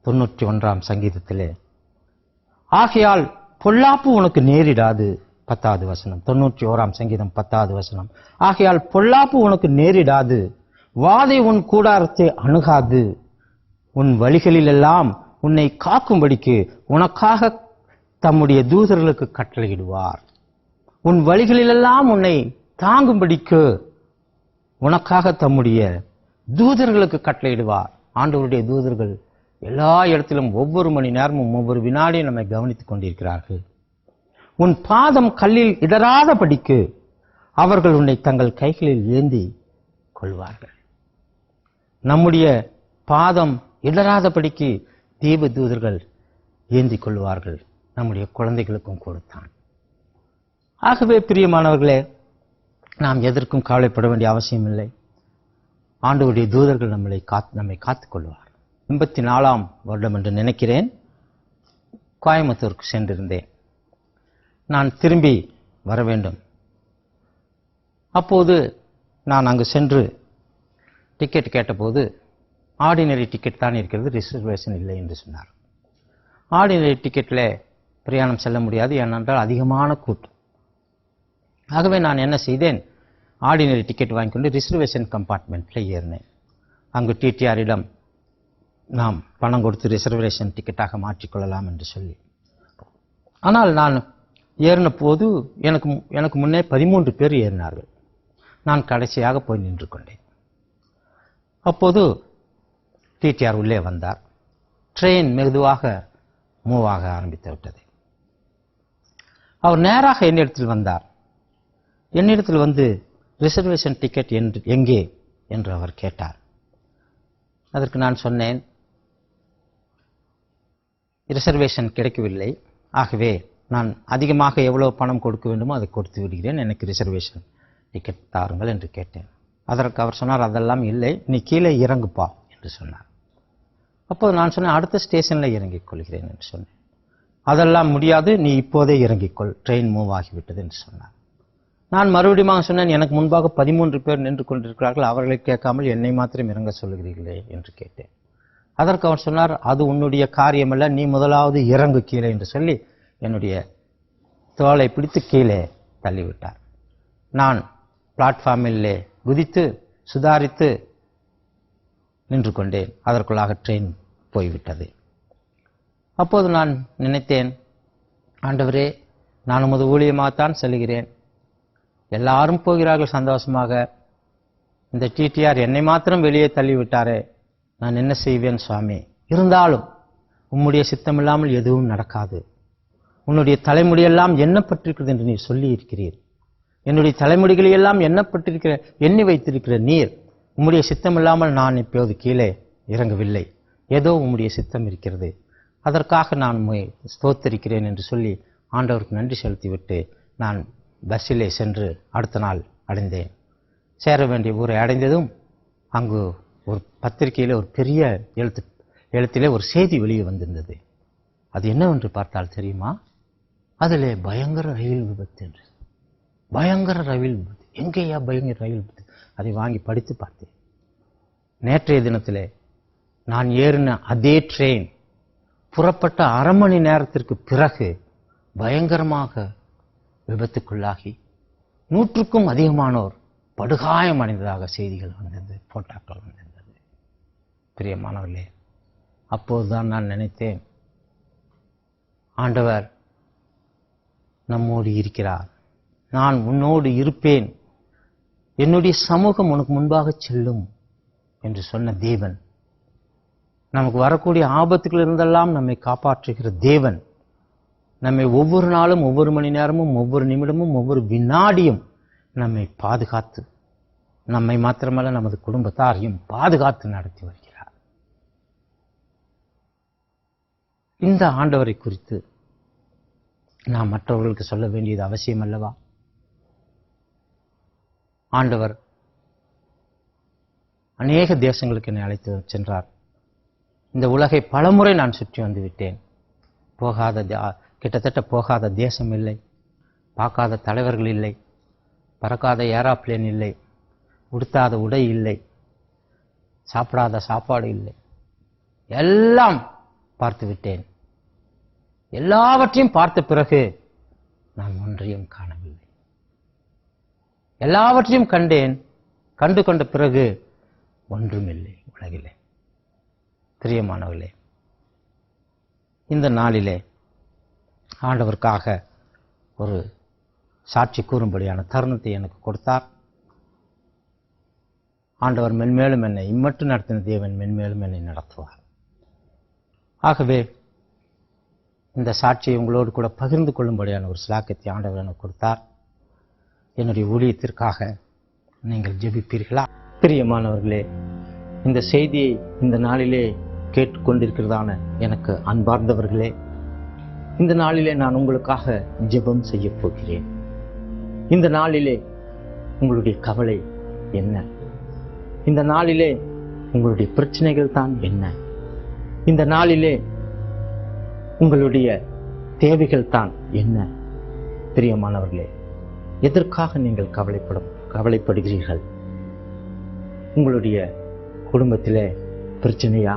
91ஆம் சங்கீதத்திலே. ஆகையால் பொல்லாப்பு உனக்கு நேரிடாது, 10வது வசனம், 91ஆம் சங்கீதம் 10வது வசனம். ஆகையால் பொல்லாப்பு உனக்கு நேரிடாது, வாதை உன் கூடாரத்தை அணுகாது, உன் வழிகளிலெல்லாம் உன்னை காக்கும்படிக்கு உனக்காக தம்முடைய தூதர்களுக்கு கட்டளையிடுவார். உன் வழிகளிலெல்லாம் உன்னை தாங்கும்படிக்கு உனக்காக தம்முடைய தூதர்களுக்கு கட்டளையிடுவார். ஆண்டவருடைய தூதர்கள் எல்லா இடத்திலும் ஒவ்வொரு மணி நேரமும் ஒவ்வொரு வினாடியும் நம்மை கவனித்துக் கொண்டிருக்கிறார்கள். உன் பாதம் கல்லில் இடராதபடிக்கு அவர்கள் உன்னை தங்கள் கைகளில் ஏந்தி கொள்வார்கள். நம்முடைய பாதம் இடராதபடிக்கு தேவ தூதர்கள் ஏந்தி கொள்வார்கள். நம்முடைய குழந்தைகளுக்கும் கொடுத்தான். ஆகவே பிரியமானவர்களே, நாம் எதற்கும் கவலைப்பட வேண்டிய அவசியம் இல்லை. ஆண்டவருடைய தூதர்கள் நம்மை காத்துக் கொள்வார். 84ஆம் வருடம் என்று நினைக்கிறேன், கோயம்புத்தூருக்கு சென்றிருந்தேன். நான் திரும்பி வர வேண்டும். அப்போது நான் அங்கு சென்று டிக்கெட் கேட்டபோது ஆர்டினரி டிக்கெட் தான் இருக்கிறது, ரிசர்வேஷன் இல்லை என்று சொன்னார். ஆர்டினரி டிக்கெட்டில் பிரயாணம் செல்ல முடியாது, ஏனென்றால் அதிகமான கூட்டம். ஆகவே நான் என்ன செய்தேன், ஆர்டினரி டிக்கெட் வாங்கிக்கொண்டு ரிசர்வேஷன் கம்பார்ட்மெண்ட்டில் ஏறினேன். அங்கு டிடிஆரிடம் நாம் பணம் கொடுத்து ரிசர்வேஷன் டிக்கெட்டாக மாற்றிக்கொள்ளலாம் என்று சொல்லி. ஆனால் நான் ஏறின போது எனக்கு முன்னே 13 பேர் ஏறினார்கள். நான் கடைசியாக போய் நின்று கொண்டேன். அப்போது டிடிஆர் உள்ளே வந்தார். ட்ரெயின் மெதுவாக மூவ் ஆக ஆரம்பித்து விட்டது. அவர் நேராக என்னிடத்தில் வந்தார். என்னிடத்தில் வந்து ரிசர்வேஷன் டிக்கெட் எங்கே என்று அவர் கேட்டார். அதற்கு நான் சொன்னேன், ரிசர்வேஷன் கிடைக்கவில்லை, ஆகவே நான் அதிகமாக எவ்வளவு பணம் கொடுக்க வேண்டுமோ அதை கொடுத்து விடுகிறேன், எனக்கு ரிசர்வேஷன் டிக்கெட் தாருங்கள் என்று கேட்டேன். அதற்கு அவர் சொன்னார், அதெல்லாம் இல்லை, நீ கீழே இறங்குப்பா என்று சொன்னார். அப்போது நான் சொன்னேன், அடுத்த ஸ்டேஷனில் இறங்கிக் கொள்கிறேன் என்று சொன்னேன். அதெல்லாம் முடியாது, நீ இப்போதே இறங்கிக்கொள், ட்ரெயின் மூவ் ஆகிவிட்டது என்று சொன்னார். நான் மறுபடியும் சொன்னேன், எனக்கு முன்பாக 13 பேர் நின்று கொண்டிருக்கிறார்கள், அவர்களை கேட்காமல் என்னை மாத்திரம் இறங்க சொல்லுகிறீர்களே என்று கேட்டேன். அதற்கு அவர் சொன்னார், அது உன்னுடைய காரியமல்ல, நீ முதலாவது இறங்கு கீழே என்று சொல்லி என்னுடைய தோளை பிடித்து கீழே தள்ளிவிட்டார். நான் பிளாட்ஃபார்மிலே குதித்து சுதாரித்து நின்று கொண்டேன். அதற்குள்ளாக ட்ரெயின் போய்விட்டது. அப்போது நான் நினைத்தேன், ஆண்டவரே, நான் உமது ஊழியமாகத்தான் செல்கிறேன், எல்லாரும் போகிறார்கள் சந்தோஷமாக, இந்த டிடிஆர் என்னை மாத்திரம் வெளியே தள்ளிவிட்டாரே, நான் என்ன செய்வேன் சுவாமி? இருந்தாலும் உம்முடைய சித்தமில்லாமல் எதுவும் நடக்காது. உன்னுடைய தலைமுடியெல்லாம் எண்ணப்பட்டிருக்கிறது என்று நீர் சொல்லி இருக்கிறீர். என்னுடைய தலைமுடிகளையெல்லாம் எண்ணி வைத்திருக்கிற நீர், உம்முடைய சித்தமில்லாமல் நான் இப்போது கீழே இறங்கவில்லை, ஏதோ உம்முடைய சித்தம் இருக்கிறது, அதற்காக நான் ஸ்தோத்தரிக்கிறேன் என்று சொல்லி ஆண்டவருக்கு நன்றி செலுத்திவிட்டு நான் பஸ்ஸிலே சென்று அடுத்த நாள் அடைந்தேன். சேர வேண்டிய ஊரை அடைந்ததும் அங்கு ஒரு பத்திரிகையில் ஒரு பெரிய எழுத்திலே ஒரு செய்தி வெளியே வந்திருந்தது. அது என்னவென்று பார்த்தால் தெரியுமா? அதிலே பயங்கர ரயில் விபத்து என்று. பயங்கர ரயில் விபத்து. எங்கேயா பயங்கர ரயில் விபத்து? அதை வாங்கி படித்து பார்த்தேன். நேற்றைய தினத்திலே நான் ஏறின அதே ட்ரெயின் புறப்பட்ட அரை மணி நேரத்திற்கு பிறகு பயங்கரமாக விபத்துக்குள்ளாகி 100க்கும் அதிகமானோர் படுகாயம் அடைந்ததாக செய்திகள் வந்தது, போட்டோக்கள் வந்திருந்தது. பிரியமானவர்களே, அப்போதுதான் நான் நினைத்தேன், ஆண்டவர் நம்மோடு இருக்கிறார், நான் உன்னோடு இருப்பேன், என்னுடைய சமூகம் உனக்கு முன்பாக செல்லும் என்று சொன்ன தேவன், நமக்கு வரக்கூடிய ஆபத்துகள் இருந்தெல்லாம் நம்மை காப்பாற்றுகிற தேவன், நம்மை ஒவ்வொரு நாளும் ஒவ்வொரு மணி நேரமும் ஒவ்வொரு நிமிடமும் ஒவ்வொரு வினாடியும் நம்மை பாதுகாத்து, நம்மை மாத்திரமல்ல நமது குடும்பத்தாரையும் பாதுகாத்து நடத்தி வருகிறார். இந்த ஆண்டவரை குறித்து நாம் மற்றவர்களுக்கு சொல்ல வேண்டியது அவசியம் அல்லவா? ஆண்டவர் அநேக தேசங்களுக்கு என்னை அழைத்து சென்றார். இந்த உலகை பலமுறை நான் சுற்றி வந்து விட்டேன். கிட்டத்தட்ட போகாத தேசம் இல்லை, பார்க்காத தலைவர்கள் இல்லை, பறக்காத ஏரோப்ளேன் இல்லை, உடுத்தாத உடை இல்லை, சாப்பிடாத சாப்பாடு இல்லை, எல்லாம் பார்த்து விட்டேன். எல்லாவற்றையும் பார்த்த பிறகு நான் ஒன்றையும் காணவில்லை. எல்லாவற்றையும் கண்டேன், கண்டு கொண்ட பிறகு ஒன்றுமில்லை உலகிலே. பிரியமானவர்களே, இந்த நாளிலே ஆண்டவருக்காக ஒரு சாட்சி கூறும்படியான தருணத்தை எனக்கு கொடுத்தார். ஆண்டவர் மென்மேலும் என்னை இம்மட்டும் நடத்தின தேவன் மென்மேலும் என்னை நடத்துவார். ஆகவே இந்த சாட்சியை உங்களோடு கூட பகிர்ந்து கொள்ளும்படியான ஒரு சிலாக்கத்தை ஆண்டவர் எனக்கு கொடுத்தார். என்னுடைய ஊழியத்திற்காக நீங்கள் ஜெபிப்பீர்களா? பிரியமானவர்களே, இந்த செய்தியை இந்த நாளிலே கேட்டுக்கொண்டிருக்கிறதான எனக்கு அன்பார்ந்தவர்களே, இந்த நாளிலே நான் உங்களுக்காக ஜெபம் செய்ய போகிறேன். இந்த நாளிலே உங்களுடைய கவலை என்ன? இந்த நாளிலே உங்களுடைய பிரச்சனைகள் தான் என்ன? இந்த நாளிலே உங்களுடைய தேவைகள் தான் என்ன? பிரியமானவர்களே, எதற்காக நீங்கள் கவலைப்படுகிறீர்கள்? உங்களுடைய குடும்பத்திலே பிரச்சனையா?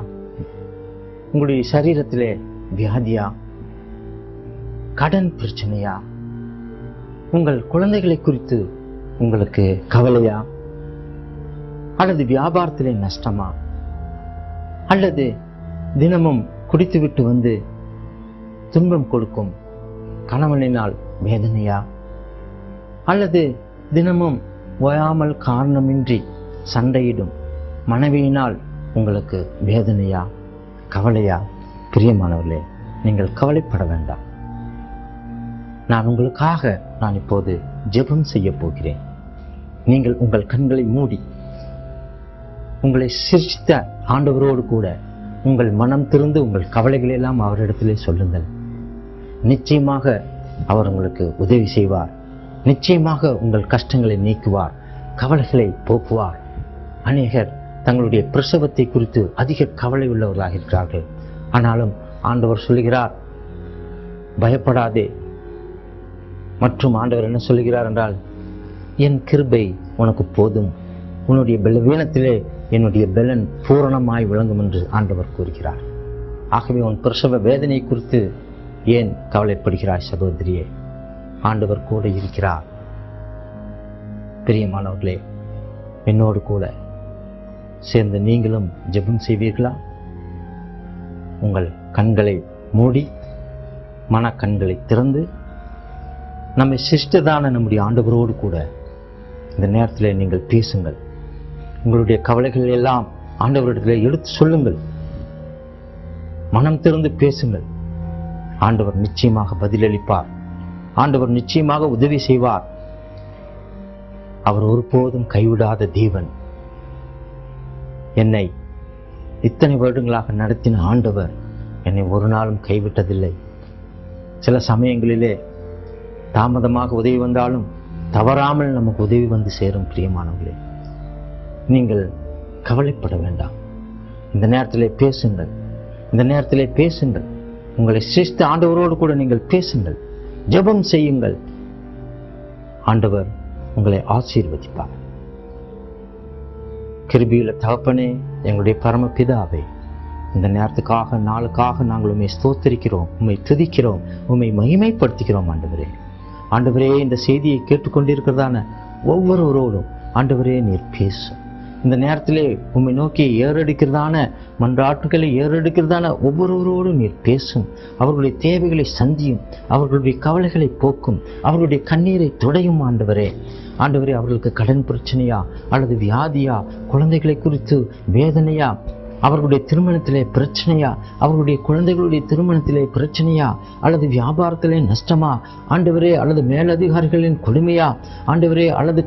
உங்களுடைய சரீரத்திலே வியாதியா? கடன் பிரச்சனையா? உங்கள் குழந்தைகளை குறித்து உங்களுக்கு கவலையா? அல்லது வியாபாரத்திலே நஷ்டமா? அல்லது தினமும் குடித்துவிட்டு வந்து துன்பம் கொடுக்கும் கணவனினால் வேதனையா? அல்லது தினமும் ஓயாமல் காரணமின்றி சண்டையிடும் மனைவியினால் உங்களுக்கு வேதனையா, கவலையா? பிரியமானவர்களே, நீங்கள் கவலைப்பட வேண்டாம். நான் உங்களுக்காக இப்போது ஜெபம் செய்ய போகிறேன். நீங்கள் உங்கள் கண்களை மூடி உங்களை சிருஷ்டித்த ஆண்டவரோடு கூட உங்கள் மனம் திறந்து உங்கள் கவலைகளை எல்லாம் அவரிடத்திலே சொல்லுங்கள். நிச்சயமாக அவர் உங்களுக்கு உதவி செய்வார். நிச்சயமாக உங்கள் கஷ்டங்களை நீக்குவார், கவலைகளை போக்குவார். அநேகர் தங்களுடைய பிரசவத்தை குறித்து அதிக கவலை உள்ளவர்களாக இருக்கிறார்கள். ஆனாலும் ஆண்டவர் சொல்லுகிறார், பயப்படாதே. மற்றும் ஆண்டவர் என்ன சொல்லுகிறார் என்றால், என் கிருபை உனக்கு போதும், உன்னுடைய பலவீனத்திலே என்னுடைய பலன் பூரணமாய் விளங்கும் என்று ஆண்டவர் கூறுகிறார். ஆகவே உன் பிரசவ வேதனை குறித்து ஏன் கவலைப்படுகிறாய் சகோதரியே? ஆண்டவர் கூட இருக்கிறார். பிரியமானவர்களே, என்னோடு கூட சேர்ந்து நீங்களும் ஜெபம் செய்வீர்களா? உங்கள் கண்களை மூடி மனக்கண்களை திறந்து நம்மை சிருஷ்டித்ததான நம்முடைய ஆண்டவரோடு கூட இந்த நேரத்தில் நீங்கள் பேசுங்கள். உங்களுடைய கவலைகள் எல்லாம் ஆண்டவரிடத்தில் எடுத்து சொல்லுங்கள். மனம் திறந்து பேசுங்கள். ஆண்டவர் நிச்சயமாக பதிலளிப்பார். ஆண்டவர் நிச்சயமாக உதவி செய்வார். அவர் ஒருபோதும் கைவிடாத தேவன். என்னை இத்தனை வருடங்களாக நடத்தின ஆண்டவர் என்னை ஒரு நாளும் கைவிட்டதில்லை. சில சமயங்களிலே தாமதமாக உதவி வந்தாலும் தவறாமல் நமக்கு உதவி வந்து சேரும். பிரியமானவர்களே, நீங்கள் கவலைப்பட வேண்டாம். இந்த நேரத்திலே பேசுங்கள். இந்த நேரத்திலே பேசுங்கள். உங்களை சிருஷ்டித்த ஆண்டவரோடு கூட நீங்கள் பேசுங்கள். ஜெபம் செய்யுங்கள். ஆண்டவர் உங்களை ஆசீர்வதிப்பார். கிருபையுள்ள தகப்பனே, எங்களுடைய பரமபிதாவே, இந்த நேரத்துக்காக நாளுக்காக நாங்கள் உம்மை ஸ்தோத்திரிக்கிறோம், உம்மை துதிக்கிறோம், உம்மை மகிமைப்படுத்துகிறோம். ஆண்டவரே, இந்த செய்தியை கேட்டுக்கொண்டிருக்கிறதான ஒவ்வொருவரோடும் ஆண்டவரே நீர் பேசும். இந்த நேரத்திலே உம்மை நோக்கி ஏறெடுக்கிறதான மன்றாட்டுகளை ஏறெடுக்கிறதான ஒவ்வொருவரோடும் நீர் பேசும். அவர்களுடைய தேவைகளை சந்தியும், அவர்களுடைய கவலைகளை போக்கும், அவர்களுடைய கண்ணீரை துடையும். ஆண்டவரே, அவர்களுக்கு கடன் பிரச்சனையா அல்லது வியாதியா, குழந்தைகளை குறித்து வேதனையா, அவர்களுடைய திருமணத்திலே பிரச்சனையா, அவர்களுடைய குழந்தைகளுடைய திருமணத்திலே பிரச்சனையா, அல்லது வியாபாரத்திலே நஷ்டமா ஆண்டவரே, அல்லது மேலதிகாரிகளின் கொடுமையா ஆண்டவரே, அல்லது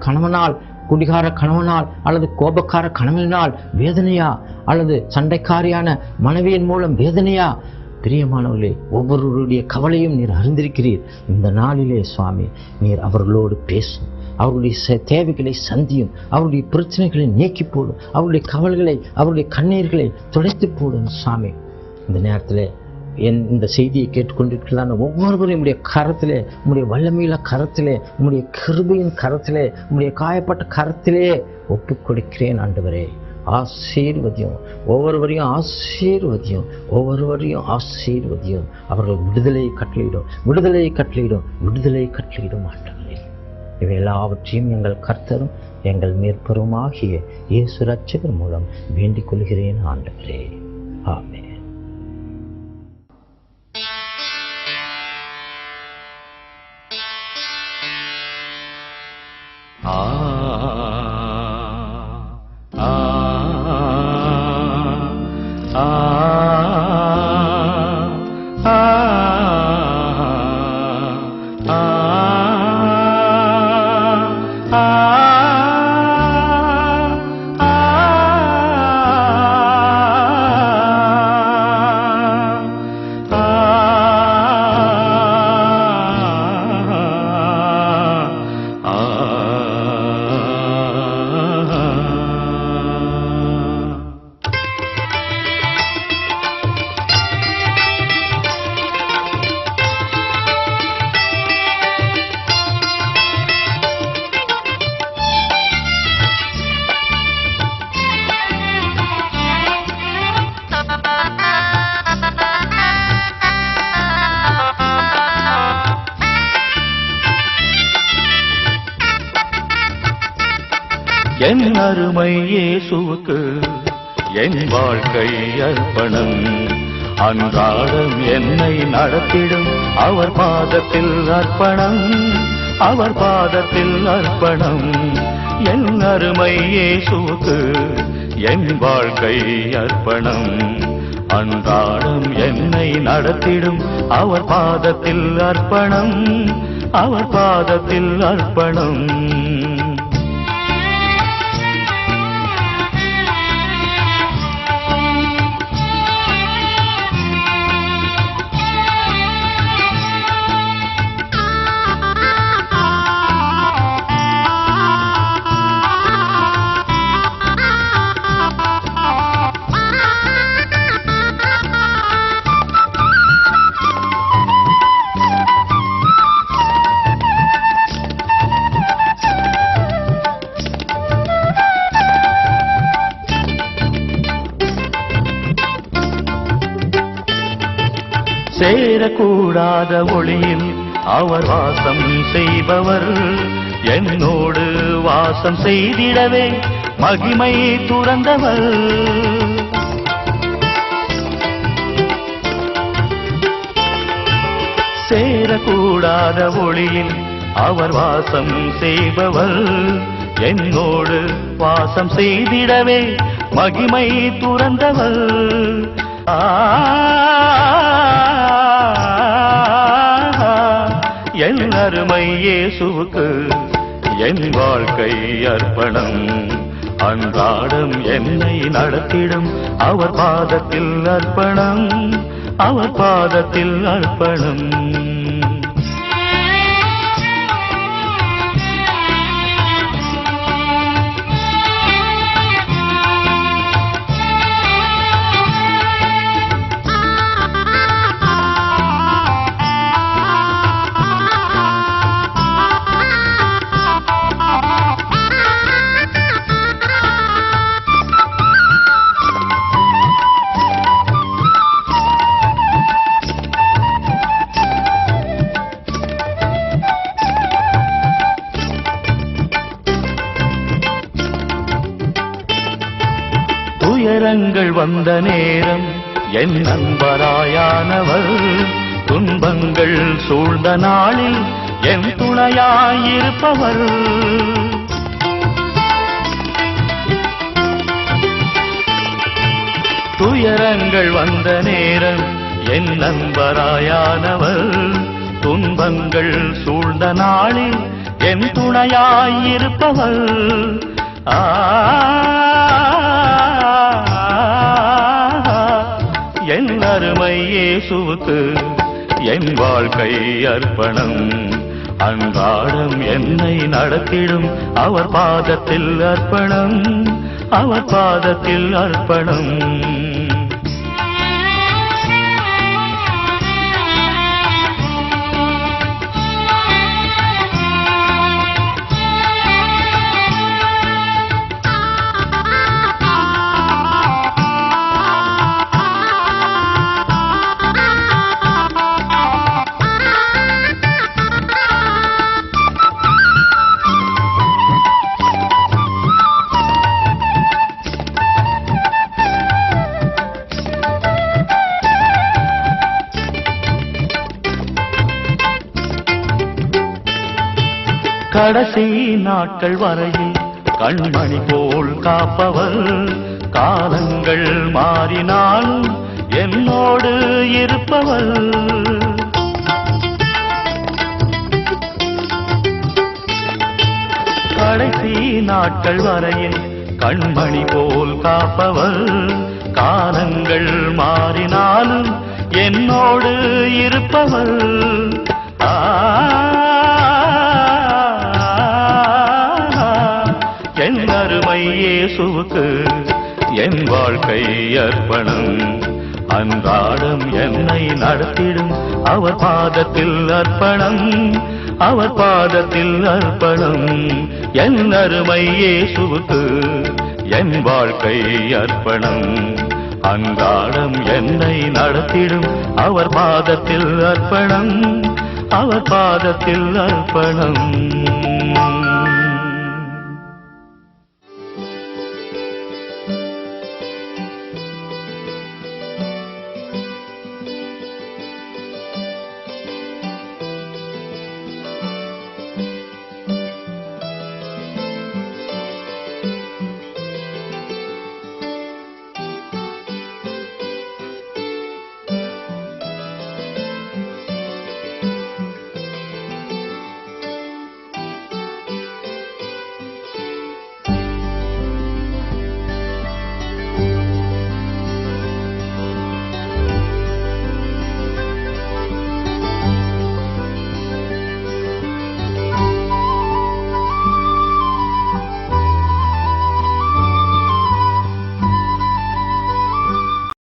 குடிகார கணவனால் அல்லது கோபக்கார கணவனால் வேதனையா, அல்லது சண்டைக்காரியான மனைவியின் மூலம் வேதனையா. பிரியமானவர்களே, ஒவ்வொருவருடைய கவலையும் நீர் அறிந்திருக்கிறீர். இந்த நாளிலே சுவாமி நீர் அவர்களோடு பேசும். அவருடைய தேவைகளை சந்தியும், அவருடைய பிரச்சனைகளை நீக்கி போடும், அவருடைய கவலைகளை, அவருடைய கண்ணீர்களை துடைத்து போடும். சுவாமி, இந்த நேரத்தில் இந்த செய்தியை கேட்டுக்கொண்டிருக்கிறான ஒவ்வொருவரும் உடைய கரத்திலே, உங்களுடைய வல்லமையில கரத்திலே, உங்களுடைய கிருபையின் கரத்திலே, உங்களுடைய காயப்பட்ட கரத்திலே ஒப்புக் கொடுக்கிறேன். ஆண்டவரே, ஆசீர்வதியும், ஒவ்வொருவரையும் ஆசீர்வதியும், ஒவ்வொருவரையும் ஆசீர்வதியும். அவர்கள் விடுதலை கட்டளையிடும், விடுதலை கட்டளையிடும், விடுதலை கட்டளையிடும் ஆண்டவரே. இவை எல்லாவற்றையும் எங்கள் கர்த்தரும் எங்கள் மேற்பருமாகிய இயேசு இரட்சகர் மூலம் வேண்டிக் கொள்கிறேன் ஆண்டவரே. ஆமென். என் அருமை இயேசுவுக்கு என் வாழ்க்கை அர்ப்பணம். அன்றாடம் என்னை நடத்திடும் அவர் பாதத்தில் அர்ப்பணம், அவர் பாதத்தில் அர்ப்பணம். என் அருமை இயேசுவுக்கு என் வாழ்க்கை அர்ப்பணம். அன்றாடம் என்னை நடத்திடும் அவர் பாதத்தில் அர்ப்பணம், அவர் பாதத்தில் அர்ப்பணம். சேரக்கூடாத ஒளியில் அவர் வாசம் செய்பவர், என்னோடு வாசம் செய்திடவே மகிமை துறந்தவர். சேரக்கூடாத ஒளியில் அவர் வாசம் செய்பவர், என்னோடு வாசம் செய்திடவே மகிமை துறந்தவர். என் அருமை இயேசுவுக்கு என் வாழ்க்கை அர்ப்பணம். அன்றாடம் என்னை நடத்திடும் அவர் பாதத்தில் அர்ப்பணம், அவர் பாதத்தில் அர்ப்பணம். துயரங்கள் வந்த நேரம் என் நண்பராயானவர், துன்பங்கள் சூழ்ந்த நாளில் என் துணையாயிருப்பவர். துயரங்கள் வந்த நேரம் என் நண்பராயானவர், துன்பங்கள் சூழ்ந்த நாளில் என் துணையாயிருப்பவர். என் அருமை இயேசுவுக்கு என் வாழ்க்கை அர்ப்பணம். அன்றாடம் என்னை நடத்திடும் அவர் பாதத்தில் அர்ப்பணம், அவர் பாதத்தில் அர்ப்பணம். கடைசி நாட்கள் வரையில் கண்மணி போல் காப்பவர், காலங்கள் மாறினாலும் என்னோடு இருப்பவர். கடைசி நாட்கள் வரையில் கண்மணி போல் காப்பவர், காலங்கள் மாறினாலும் என்னோடு இருப்பவர். என் அருமை இயேசுவுக்கு என் வாழ்க்கை அர்ப்பணம். அன்றாடம் என்னை நடத்திடும் அவர் பாதத்தில் அர்ப்பணம், அவர் பாதத்தில் அர்ப்பணம். என் அருமை இயேசுவுக்கு என் வாழ்க்கை அர்ப்பணம். அன்றாடம் என்னை நடத்திடும் அவர் பாதத்தில் அர்ப்பணம், அவர் பாதத்தில் அர்ப்பணம்.